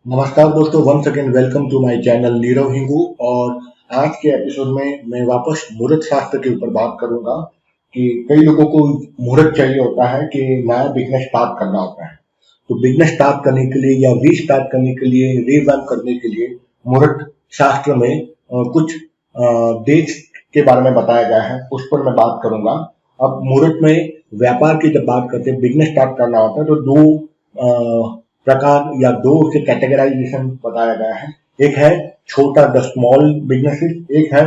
नमस्कार दोस्तों, once again welcome to my channel Neerav Hingu. और आज के एपिसोड में मैं वापस मुहूर्त शास्त्र के ऊपर बात करूंगा कि कई लोगों को मुहूर्त चाहिए होता है कि नया बिजनेस स्टार्ट करना होता है। तो बिजनेस स्टार्ट करने के लिए या रीस्टार्ट करने के लिए, रिवैम्प करने के लिए मुहूर्त शास्त्र में कुछ डेट्स के बारे में बताया गया है, उस पर मैं बात करूंगा। अब मुहूर्त में व्यापार की जब बात करते हैं, बिजनेस स्टार्ट करना होता है तो दो प्रकार या दो से कैटेगराइजेशन बताया गया है। एक है छोटा द स्मॉल बिजनेसेस, एक है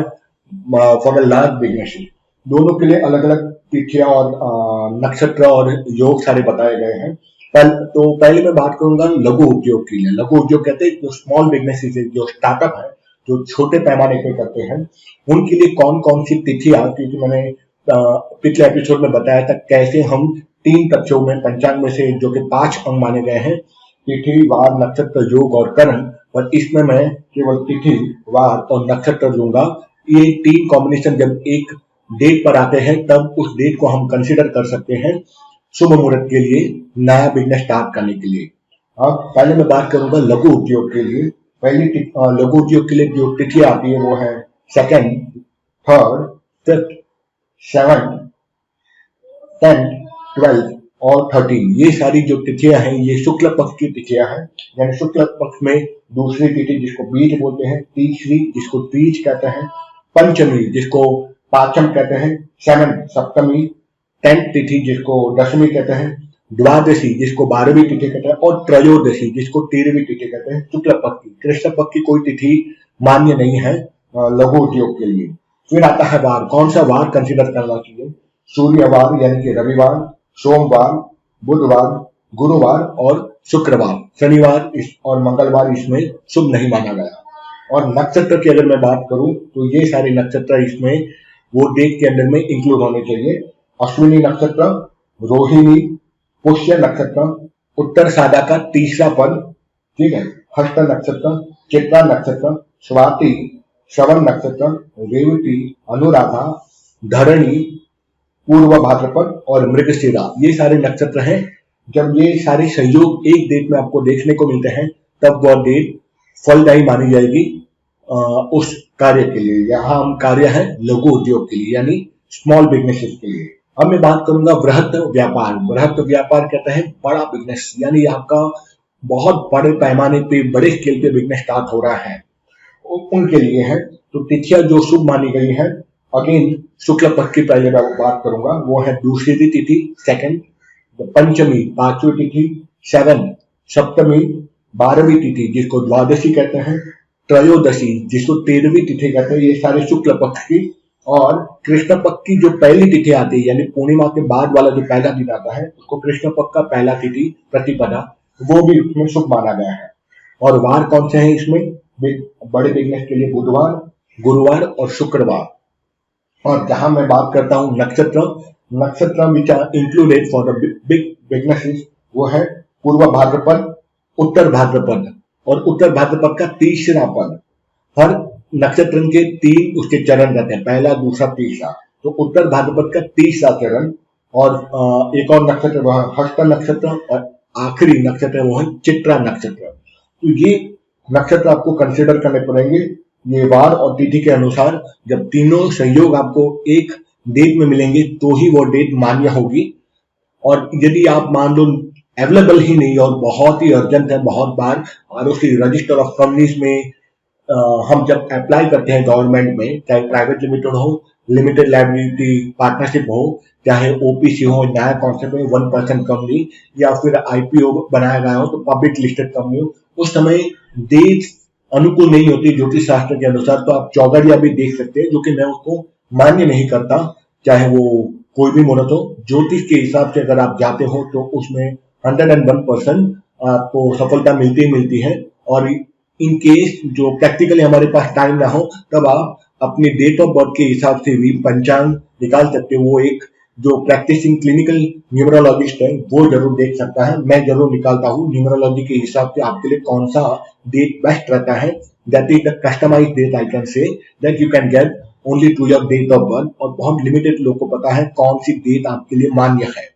फॉर द लार्ज बिजनेसेस। दोनों के लिए अलग अलग तिथियां और नक्षत्र और योग सारे बताए गए हैं। पहले मैं बात करूंगा लघु उद्योग के लिए। लघु उद्योग कहते हैं जो स्मॉल बिजनेसेस है, जो स्टार्टअप है, जो छोटे पैमाने पे करते हैं, उनके लिए कौन कौन सी तिथियां, क्योंकि मैंने पिछले एपिसोड में बताया था कैसे हम 3 तथ्यों में पंचांग में से जो कि 5 अंग माने गए हैं, तिथि, वार, नक्षत्र, योग और करण, पर इसमें मैं केवल तिथि, वार और नक्षत्र लूंगा। ये 3 कॉम्बिनेशन जब एक डेट पर आते हैं तब उस डेट को हम कंसिडर कर सकते हैं शुभ मुहूर्त के लिए, नया बिजनेस स्टार्ट करने के लिए। अब पहले मैं बात करूंगा लघु उद्योग के लिए। लघु उद्योग के लिए जो तिथि आती है वो है 2nd, 3rd, 5th, 7th, 10th, 12th और 13। ये सारी जो तिथियां हैं ये शुक्ल पक्ष की तिथियां हैं। यानी शुक्ल पक्ष में दूसरी तिथि जिसको बीज बोलते हैं, तीसरी जिसको तीज कहते हैं, पंचमी जिसको पाचम कहते हैं, 7th सप्तमी, 10th तिथि जिसको दशमी कहते हैं, द्वादशी जिसको 12वीं तिथि कहते हैं और त्रयोदशी जिसको 13वीं तिथि कहते हैं। शुक्ल पक्ष की, कृष्ण पक्ष की कोई तिथि मान्य नहीं है लघु उद्योग के लिए। फिर आता है वार। कौन सा वार कंसिडर करना चाहिए? सूर्यवार यानी कि रविवार, सोमवार, बुधवार, गुरुवार और शुक्रवार। शनिवार और मंगलवार इसमें शुभ नहीं माना गया। और नक्षत्र की अगर मैं बात करूं तो ये सारे नक्षत्र इसमें वो डेट के अंदर में इंक्लूड होने चाहिए। अश्विनी नक्षत्र, रोहिणी, पुष्य नक्षत्र, उत्तराषाढ़ा का तीसरा पद, ठीक है, हस्त नक्षत्र, चित्रा नक्षत्र, स्वाति, श्रवण नक्षत्र, रेवती, अनुराधा, धरणी, पूर्व भाद्रपद और मृगशिरा, ये सारे नक्षत्र हैं। जब ये सारे संयोग एक डेट में आपको देखने को मिलते हैं तब वह डेट फलदायी मानी जाएगी उस कार्य के लिए। यहाँ हम कार्य है लघु उद्योग के लिए यानी स्मॉल बिजनेसेस के लिए। अब मैं बात करूंगा बृहत व्यापार। बृहत व्यापार कहता है बड़ा बिजनेस, यानी आपका बहुत बड़े पैमाने पे, बड़े स्केल पे बिजनेस स्टार्ट हो रहा है, उनके लिए है। तो तिथियां जो शुभ मानी गई है, अगेन शुक्ल पक्ष की पहले मैं बात करूंगा, वो है दूसरी तिथि 2nd, पंचमी 5वीं तिथि, 7th सप्तमी 12वीं तिथि जिसको द्वादशी कहते हैं, त्रयोदशी जिसको 13वीं तिथि कहते हैं। ये सारे शुक्ल पक्ष की। और कृष्ण पक्ष की जो पहली तिथि आती है यानी पूर्णिमा के बाद वाला जो पहला दिन आता है उसको कृष्ण पक्ष का पहला तिथि प्रतिपदा, वो भी उसमें शुभ माना गया है। और वार कौन से हैं इसमें बड़े बिजनेस के लिए? बुधवार, गुरुवार और शुक्रवार। और जहां मैं बात करता हूं नक्षत्र which are included for the big businesses, वो है पूर्व भाद्रपद, उत्तर भाद्रपद और उत्तर भाद्रपद का तीसरा पद। हर नक्षत्र के 3 उसके चरण रहते हैं, पहला, दूसरा, तीसरा। तो उत्तर भाद्रपद का तीसरा चरण। और एक और नक्षत्र वो है हस्त नक्षत्र और आखिरी नक्षत्र वो है चित्रा नक्षत्र। तो ये नक्षत्र आपको कंसिडर करने पड़ेंगे। ये वार और तिथि के अनुसार जब तीनों संयोग आपको एक डेट में मिलेंगे तो ही वो डेट मान्य होगी। और यदि आप मान लो अवेलेबल ही नहीं और बहुत ही अर्जेंट है, बहुत बार आरओसी रजिस्टर ऑफ कंपनीज में हम जब अप्लाई करते हैं गवर्नमेंट में, चाहे प्राइवेट लिमिटेड हो, लिमिटेड लायबिलिटी पार्टनरशिप हो, चाहे ओपीसी हो, नया कॉन्सेप्ट में 1% कंपनी, या फिर आईपीओ बनाया गया हो तो पब्लिक लिस्टेड कंपनी हो, उस समय डेट अनुकूल नहीं होती ज्योतिष शास्त्र के अनुसार। तो आप चौगड़िया भी देख सकते हैं, जो कि मैं उसको मान्य नहीं करता, चाहे वो कोई भी मुहूर्त हो। ज्योतिष के हिसाब से अगर आप जाते हो तो उसमें 101% आपको सफलता मिलती ही मिलती है। और इन केस जो प्रैक्टिकली हमारे पास टाइम ना हो तब आप अपनी डेट ऑफ बर्थ के हिसाब से भी पंचांग निकाल सकते हो। वो एक जो प्रैक्टिसिंग क्लिनिकल न्यूमरोलॉजिस्ट है वो जरूर देख सकता है। मैं जरूर निकालता हूँ न्यूमरोलॉजी के हिसाब से आपके लिए कौन सा डेट बेस्ट रहता है। That is the customised date, I can say that you can get only to your date of birth. और बहुत लिमिटेड लोग को पता है कौन सी डेट आपके लिए मान्य है।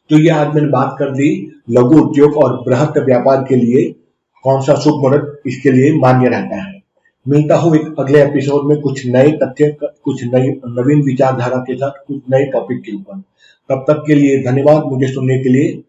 तो ये आज मैंने बात कर दी लघु उद्योग और बृहत व्यापार के लिए कौन सा शुभ मुहूर्त इसके लिए मान्य रहता है। मिलता हूँ एक अगले एपिसोड में कुछ नए तथ्य, कुछ नई नवीन विचारधारा के साथ, कुछ नए टॉपिक के ऊपर। तब तक के लिए धन्यवाद मुझे सुनने के लिए।